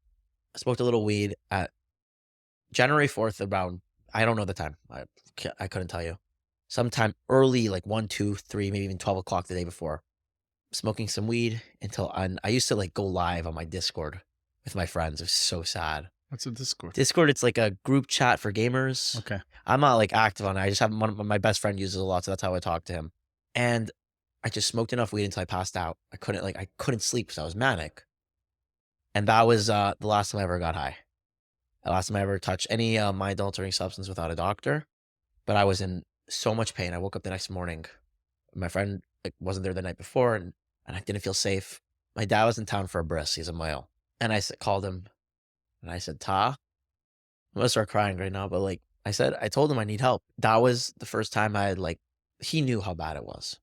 I smoked a little weed at January 4th around, I don't know the time. I couldn't tell you. Sometime early, like 1, 2, 3, maybe even 12 o'clock the day before. Smoking some weed until I used to like go live on my Discord with my friends. It was so sad. What's a Discord? Discord, it's like a group chat for gamers. Okay. I'm not like active on it. I just have my best friend uses it a lot, so that's how I talk to him. And I just smoked enough weed until I passed out. I couldn't sleep because I was manic. And that was the last time I ever got high. The last time I ever touched any mind altering substance without a doctor. But I was in so much pain. I woke up the next morning. My friend wasn't there the night before, and I didn't feel safe. My dad was in town for a bris. He's a male. And I called him, and I said, "Ta." I'm gonna start crying right now, but like I told him I need help. That was the first time I had he knew how bad it was.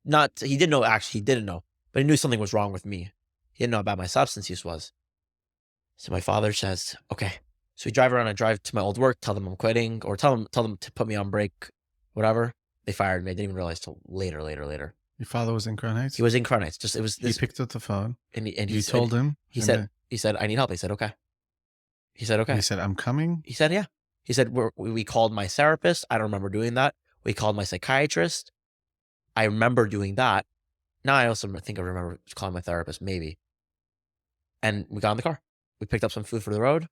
He didn't know, actually, he didn't know, but he knew something was wrong with me. He didn't know how bad my substance use was. So my father says, "Okay." So we drive around. I drive to my old work, tell them I'm quitting, or tell them to put me on break, whatever. They fired me. I didn't even realize till later. Your father was in Crown Heights? He was in Crown Heights. He picked up the phone. And you told him? He said, "I need help." He said, "Okay." He said, "Okay." He said, "I'm coming?" He said, "Yeah." He said, we called my therapist. I don't remember doing that. We called my psychiatrist. I remember doing that. Now I also think I remember calling my therapist, maybe. And we got in the car. We picked up some food for the road.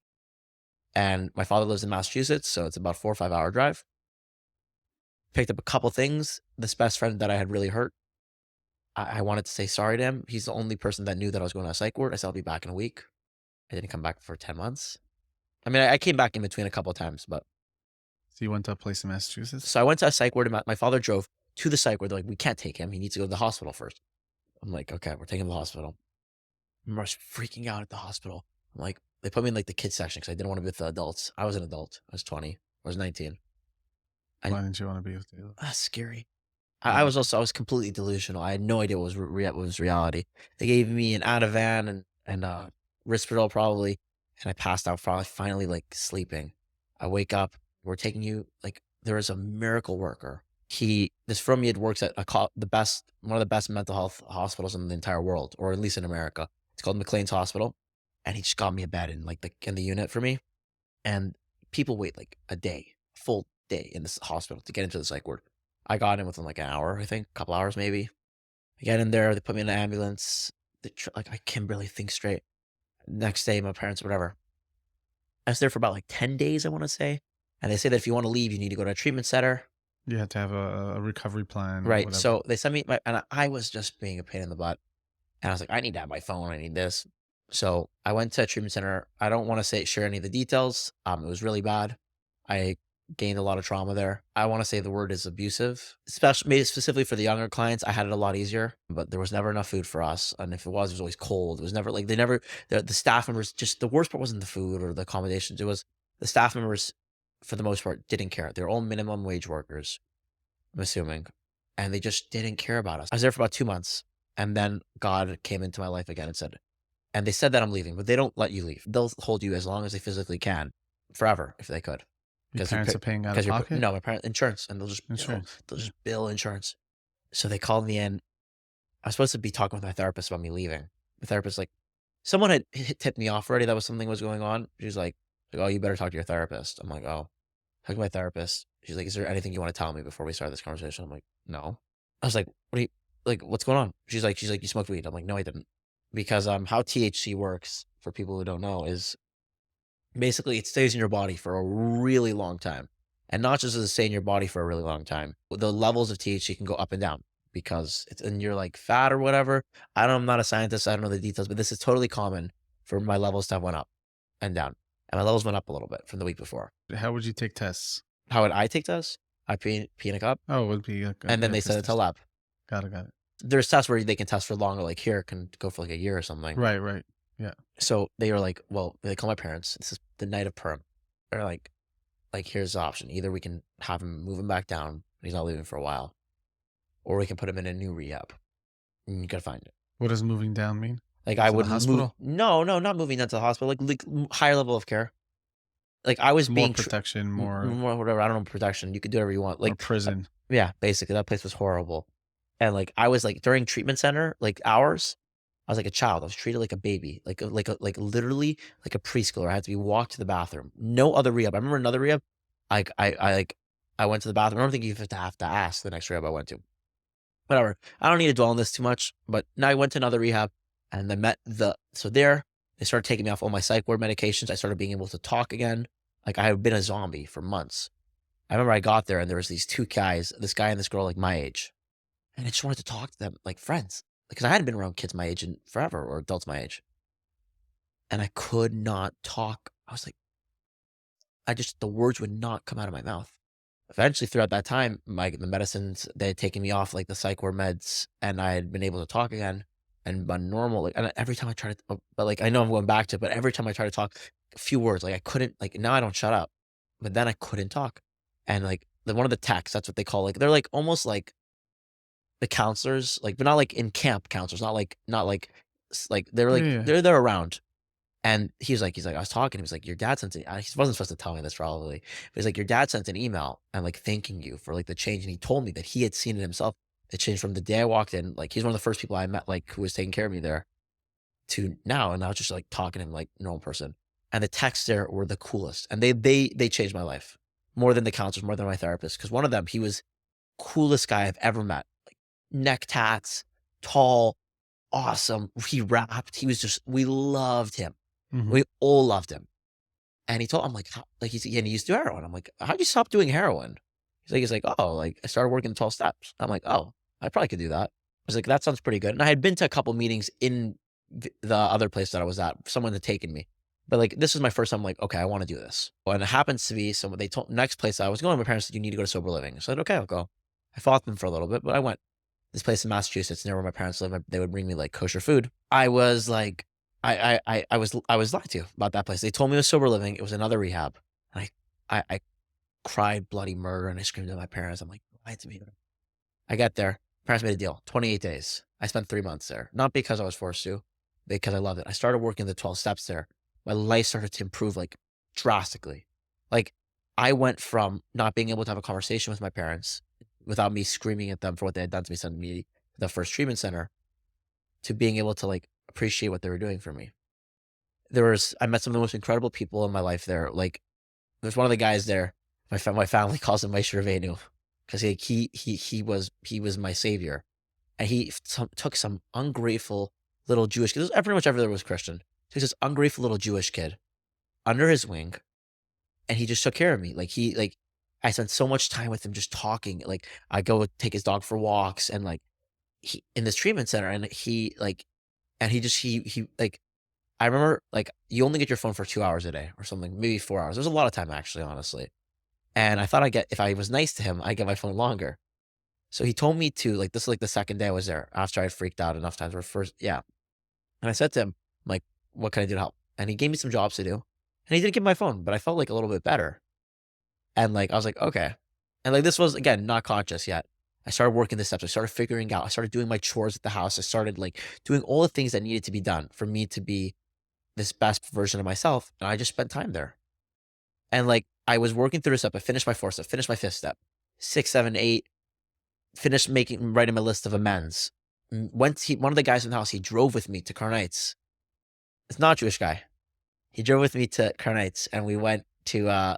And my father lives in Massachusetts, so it's about a 4 or 5 hour drive. Picked up a couple things. This best friend that I had really hurt, I wanted to say sorry to him. He's the only person that knew that I was going to a psych ward. I said, I'll be back in a week. I didn't come back for 10 months. I mean, I came back in between a couple of times, but. So you went to a place in Massachusetts? So I went to a psych ward. And my father drove to the psych ward. They're like, we can't take him. He needs to go to the hospital first. I'm like, okay, we're taking him to the hospital. I remember I was freaking out at the hospital. I'm like, they put me in like the kids section because I didn't want to be with the adults. I was an adult. I was 20. I was 19. Why didn't you want to be with the adults? That's scary. Yeah. I was completely delusional. I had no idea what was reality. They gave me an Ativan and Risperdal probably, and I passed out finally like sleeping. I wake up. We're taking you, like, there is a miracle worker. This from me, it works at one of the best mental health hospitals in the entire world, or at least in America. It's called McLean's Hospital, and he just got me a bed in in the unit for me. And people wait like a full day in this hospital to get into the psych ward. I got in within like an hour, I think, a couple hours maybe. I get in there, they put me in an ambulance. Like, I can barely think straight. Next day, my parents, whatever. I was there for about like 10 days, I want to say. And they say that if you want to leave, you need to go to a treatment center. You had to have a recovery plan. Right. Whatever. So they sent me, and I was just being a pain in the butt. And I was like, I need to have my phone. I need this. So I went to a treatment center. I don't want to share any of the details. It was really bad. I gained a lot of trauma there. I want to say the word is abusive, especially specifically for the younger clients. I had it a lot easier, but there was never enough food for us. And if it was always cold. It was never like, the staff members, just the worst part wasn't the food or the accommodations. It was the staff members, for the most part, didn't care. They're all minimum wage workers, I'm assuming. And they just didn't care about us. I was there for about 2 months. And then God came into my life again and they said that I'm leaving, but they don't let you leave. They'll hold you as long as they physically can, forever, if they could. Your parents are paying out of pocket? No, my parents, insurance, and they'll just bill insurance. So they called me in. I was supposed to be talking with my therapist about me leaving. The therapist, like, someone had tipped me off already that something was going on. She was like, oh, you better talk to your therapist. I'm like, oh, talk to my therapist. She's like, is there anything you want to tell me before we start this conversation? I'm like, no. I was like, what's going on? She's like, you smoked weed. I'm like, no, I didn't. Because how THC works, for people who don't know, is basically it stays in your body for a really long time. And not just does it stay in your body for a really long time, the levels of THC can go up and down because it's in your like fat or whatever. I'm not a scientist. I don't know the details, but this is totally common for my levels to have went up and down. And my levels went up a little bit from the week before. How would you take tests? How would I take tests? I pee in a cup. Oh, it would be and then they send it to a lab. Got it. There's tests where they can test for longer, like here can go for like a year or something. Right. Yeah. So they were like, well, they call my parents. This is the night of perm. They're like, here's the option. Either we can have him move him back down, and he's not leaving for a while, or we can put him in a new rehab. And you gotta find it. What does moving down mean? Like, I would move. No, not moving down to the hospital. Like higher level of care. Like, I was being more protection, more whatever. I don't know, protection. You could do whatever you want. Like prison. Yeah, basically that place was horrible. And like I was like during treatment center like hours, I was like a child. I was treated like a baby, like literally like a preschooler. I had to be walked to the bathroom. No other rehab. I remember another rehab. I went to the bathroom. I don't think you have to ask the next rehab I went to. Whatever. I don't need to dwell on this too much. But now I went to another rehab, and I met there they started taking me off all my psych ward medications. I started being able to talk again. Like, I had been a zombie for months. I remember I got there and there was these two guys, this guy and this girl like my age. And I just wanted to talk to them like friends, because I hadn't been around kids my age in forever, or adults my age. And I could not talk. I was like, the words would not come out of my mouth. Eventually, throughout that time, the medicines, they had taken me off like the psych ward meds, and I had been able to talk again. And by normal, like, and every time I try to, but like, I know I'm going back to it, but every time I try to talk a few words, like I couldn't, like, now I don't shut up, but then I couldn't talk. And like one of the techs, that's what they call, like, they're like almost like the counselors, like, but not like in camp counselors, not like they're like, Yeah. they're around. And he's like, I was talking. He was like, your dad sent he wasn't supposed to tell me this probably, but he's like, your dad sent an email and like thanking you for like the change. And he told me that he had seen it himself. It changed from the day I walked in. Like, he's one of the first people I met, like, who was taking care of me there, to now. And I was just like talking to him like normal person. And the texts there were the coolest. And they changed my life more than the counselors, more than my therapist. Cause one of them, he was coolest guy I've ever met. Like, neck tats, tall, awesome. He rapped. He was just, we loved him. Mhm. We all loved him. And he told, I'm like, and he used to do heroin. I'm like, how'd you stop doing heroin? He's like, oh, like, I started working the 12 steps. I'm like, oh, I probably could do that. was like, that sounds pretty good. And I had been to a couple meetings in the other place that I was at. Someone had taken me. But like, this was my first time, like, okay, I want to do this. And it happens to be someone, they told, next place I was going, my parents said, you need to go to sober living. I said, okay, I'll go. I fought them for a little bit, but I went. This place in Massachusetts, near where my parents live, they would bring me like kosher food. I was like, I was lied to about that place. They told me it was sober living. It was another rehab. And I cried bloody murder and I screamed at my parents. I'm like, lied to me. I got there. Parents made a deal. 28 days. I spent 3 months there. Not because I was forced to, because I loved it. I started working the 12 steps there. My life started to improve like drastically. Like I went from not being able to have a conversation with my parents without me screaming at them for what they had done to me, sending me to the first treatment center, to being able to like appreciate what they were doing for me. I met some of the most incredible people in my life there. Like there's one of the guys there. My family calls him Meister Rabbeinu because he was my savior, and he took some ungrateful little Jewish kid. Pretty much everyone was Christian. He was this ungrateful little Jewish kid under his wing, and he just took care of me. I spent so much time with him just talking. Like I go take his dog for walks, and like he in this treatment center, and he I remember like you only get your phone for 2 hours a day or something, maybe 4 hours. There's a lot of time actually, honestly. And I thought if I was nice to him, I'd get my phone longer. So he told me to like, this is like the second day I was there after I had freaked out enough times. Yeah. And I said to him, I'm like, what can I do to help? And he gave me some jobs to do. And he didn't give me my phone, but I felt like a little bit better. And like, I was like, okay. And like, this was again, not conscious yet. I started working the steps. I started figuring out, I started doing my chores at the house. I started like doing all the things that needed to be done for me to be this best version of myself. And I just spent time there. And like, I was working through the step. I finished my fourth step, finished my fifth step, 6, 7, 8, finished writing my list of amends. One of the guys in the house, he drove with me to Carnites. It's not a Jewish guy. He drove with me to Carnites, and we went to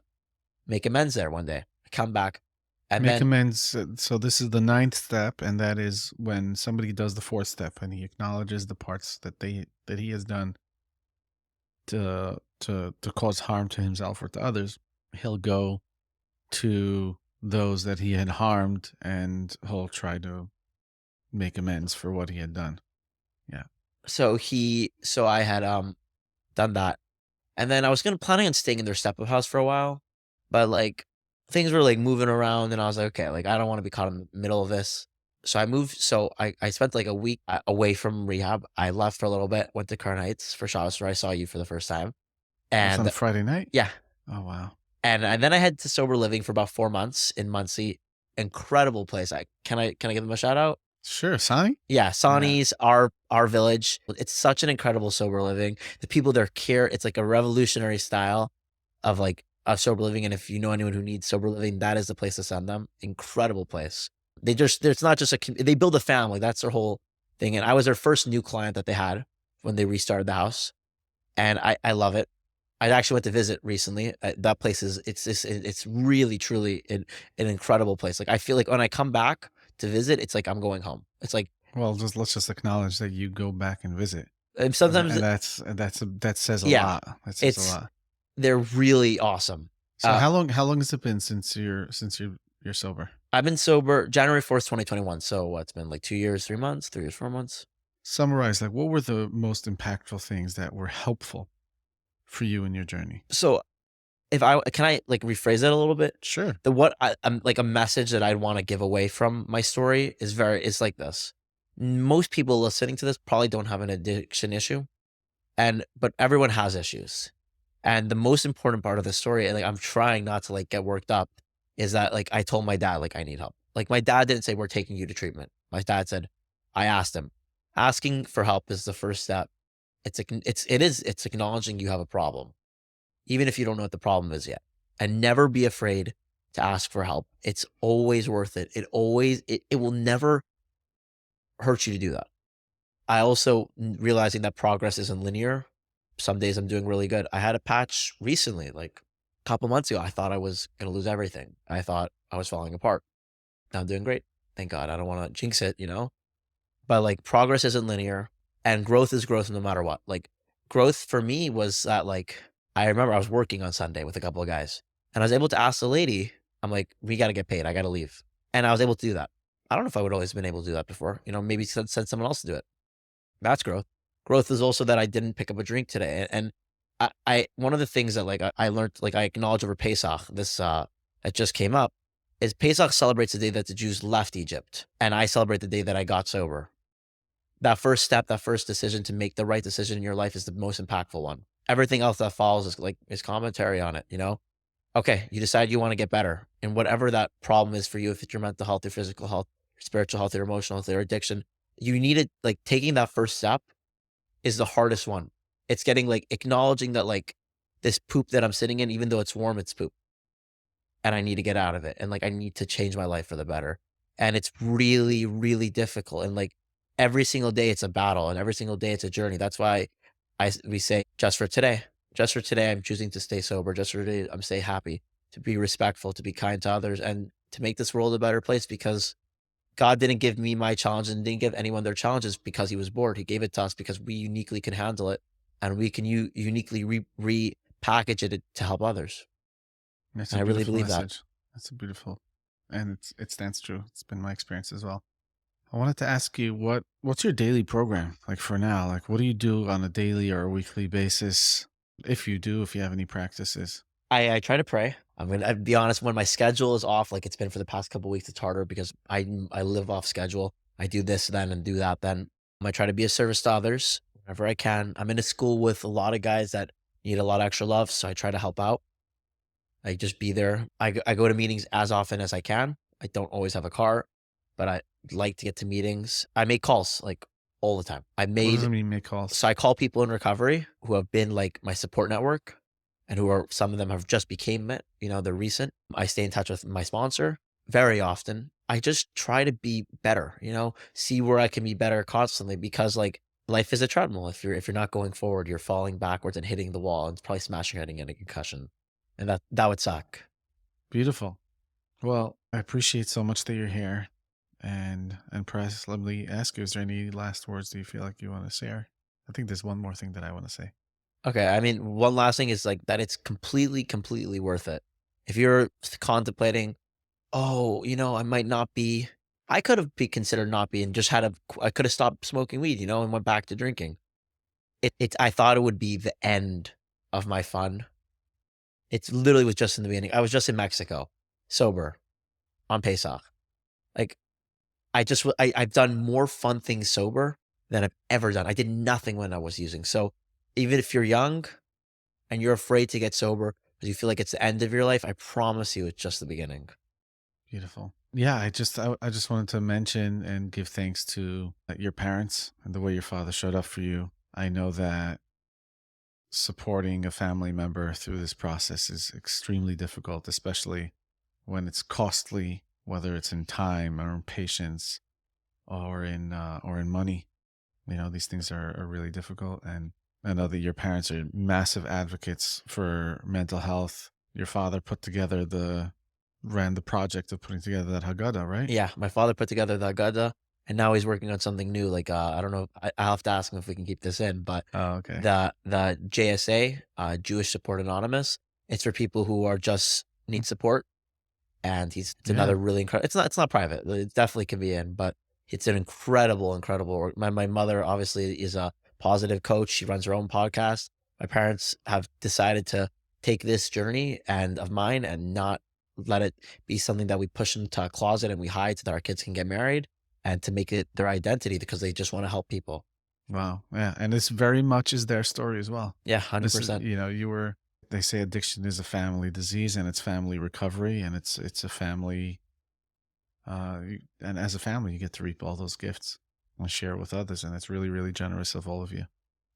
make amends there one day. I come back. And Make amends. So this is the 9th step, and that is when somebody does the 4th step and he acknowledges the parts that he has done to cause harm to himself or to others. He'll go to those that he had harmed, and he'll try to make amends for what he had done. Yeah. So I had done that, and then I was planning on staying in their step-up house for a while, but like things were like moving around, and I was like, okay, like I don't want to be caught in the middle of this. So I moved. So I spent like a week away from rehab. I left for a little bit, went to Carnites for Shabbos, where I saw you for the first time. And on Friday night? Yeah. Oh, wow. And then I head to sober living for about 4 months in Muncie. Incredible place. Can I give them a shout out? Sure, Sonny? Yeah, Sonny's, our village. It's such an incredible sober living. The people there care. It's like a revolutionary style of sober living. And if you know anyone who needs sober living, that is the place to send them. Incredible place. It's not just they build a family. That's their whole thing. And I was their first new client that they had when they restarted the house. And I love it. I actually went to visit recently. That place it's really, truly an incredible place. Like I feel like when I come back to visit, it's like I'm going home. It's like, well, let's just acknowledge that you go back and visit. And sometimes that says a lot. That says a lot. They're really awesome. So how long has it been since you're sober? I've been sober January 4th, 2021. So it's been like 2 years, 3 months, 3 years, 4 months. Summarize, like, what were the most impactful things that were helpful for you in your journey? So can I like rephrase that a little bit? Sure. I'm like a message that I'd want to give away from my story is like this. Most people listening to this probably don't have an addiction issue, but everyone has issues. And the most important part of the story, and like I'm trying not to like get worked up, is that like I told my dad like I need help. Like my dad didn't say we're taking you to treatment. My dad said, I asked him. Asking for help is the first step. It's acknowledging you have a problem, even if you don't know what the problem is yet. And never be afraid to ask for help. It's always worth it. It will never hurt you to do that. I also realizing that progress isn't linear. Some days I'm doing really good. I had a patch recently, like a couple months ago. I thought I was going to lose everything. I thought I was falling apart. Now I'm doing great. Thank God. I don't want to jinx it, but like progress isn't linear, and growth is growth no matter what. Like growth for me was that like, I remember I was working on Sunday with a couple of guys, and I was able to ask the lady, I'm like, we got to get paid. I got to leave. And I was able to do that. I don't know if I would always been able to do that before. Maybe send someone else to do it. That's growth. Growth is also that I didn't pick up a drink today. And I one of the things that like I learned, like I acknowledge over Pesach, this that just came up, is Pesach celebrates the day that the Jews left Egypt, and I celebrate the day that I got sober. That first step, that first decision to make the right decision in your life is the most impactful one. Everything else that follows is commentary on it. Okay, you decide you want to get better, and whatever that problem is for you, if it's your mental health, your physical health, your spiritual health, your emotional health, your addiction, you need it. Like taking that first step is the hardest one. It's getting like acknowledging that like this poop that I'm sitting in, even though it's warm, it's poop. And I need to get out of it. And like I need to change my life for the better. And it's really, really difficult. And like every single day it's a battle, and every single day it's a journey. That's why we say just for today. Just for today, I'm choosing to stay sober. Just for today, I'm stay happy, to be respectful, to be kind to others, and to make this world a better place, because God didn't give me my challenge and didn't give anyone their challenges because he was bored. He gave it to us because we uniquely can handle it, and we can uniquely repackage it to help others. That's And a I really beautiful believe message. That's a beautiful, and it stands true. It's been my experience as well. I wanted to ask you what's your daily program like for now? Like, what do you do on a daily or a weekly basis? If you have any practices. I try to pray. I'll be honest, when my schedule is off, like it's been for the past couple of weeks, it's harder because I live off schedule. I do this then and do that then. I try to be a service to others whenever I can. I'm in a school with a lot of guys that need a lot of extra love, so I try to help out. I just be there. I go to meetings as often as I can. I don't always have a car, but I like to get to meetings. I make calls like all the time. What does it mean, make calls? So I call people in recovery who have been like my support network, and some of them have just became it, they're recent. I stay in touch with my sponsor very often. I just try to be better, see where I can be better constantly, because like life is a treadmill. If you're not going forward, you're falling backwards and hitting the wall and probably smashing your head and getting a concussion. And that would suck. Beautiful. Well, I appreciate so much that you're here. And Press, let me ask you, is there any last words do you feel like you want to share? I think there's one more thing that I want to say. Okay. I mean, one last thing is like that it's completely, completely worth it. If you're contemplating, I might not be, I could have been considered not being, I could have stopped smoking weed, and went back to drinking. I thought it would be the end of my fun. It's literally was just in the beginning. I was just in Mexico, sober, on Pesach. Like, I've done more fun things sober than I've ever done. I did nothing when I was using. So even if you're young and you're afraid to get sober because you feel like it's the end of your life, I promise you it's just the beginning. Beautiful. Yeah, I just wanted to mention and give thanks to your parents and the way your father showed up for you. I know that supporting a family member through this process is extremely difficult, especially when it's costly, whether it's in time or in patience or in money. These things are really difficult. And I know that your parents are massive advocates for mental health. Your father ran the project of putting together that Haggadah, right? Yeah, my father put together the Haggadah, and now he's working on something new. Like I don't know, I'll have to ask him if we can keep this in. But okay. The JSA, Jewish Support Anonymous, it's for people who just need support, and it's another really incredible. It's not private. It definitely can be in, but it's an incredible work. My mother obviously is a positive coach. She runs her own podcast. My parents have decided to take this journey of mine and not let it be something that we push into a closet and we hide so that our kids can get married, and to make it their identity because they just want to help people. Wow. Yeah. And this very much is their story as well. Yeah, 100%. They say addiction is a family disease, and it's family recovery, and it's a family. And as a family, you get to reap all those gifts and share it with others. And it's really, really generous of all of you.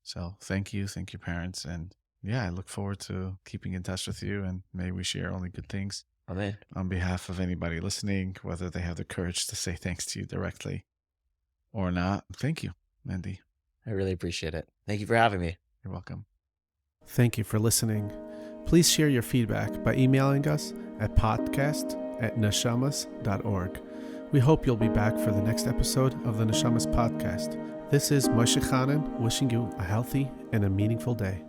So thank you. Thank you, parents. And yeah, I look forward to keeping in touch with you, and may we share only good things. Amen. On behalf of anybody listening, whether they have the courage to say thanks to you directly or not. Thank you, Mendy. I really appreciate it. Thank you for having me. You're welcome. Thank you for listening. Please share your feedback by emailing us at podcast@neshamos.org. We hope you'll be back for the next episode of the Neshamos Podcast. This is Moshe Chanan wishing you a healthy and a meaningful day.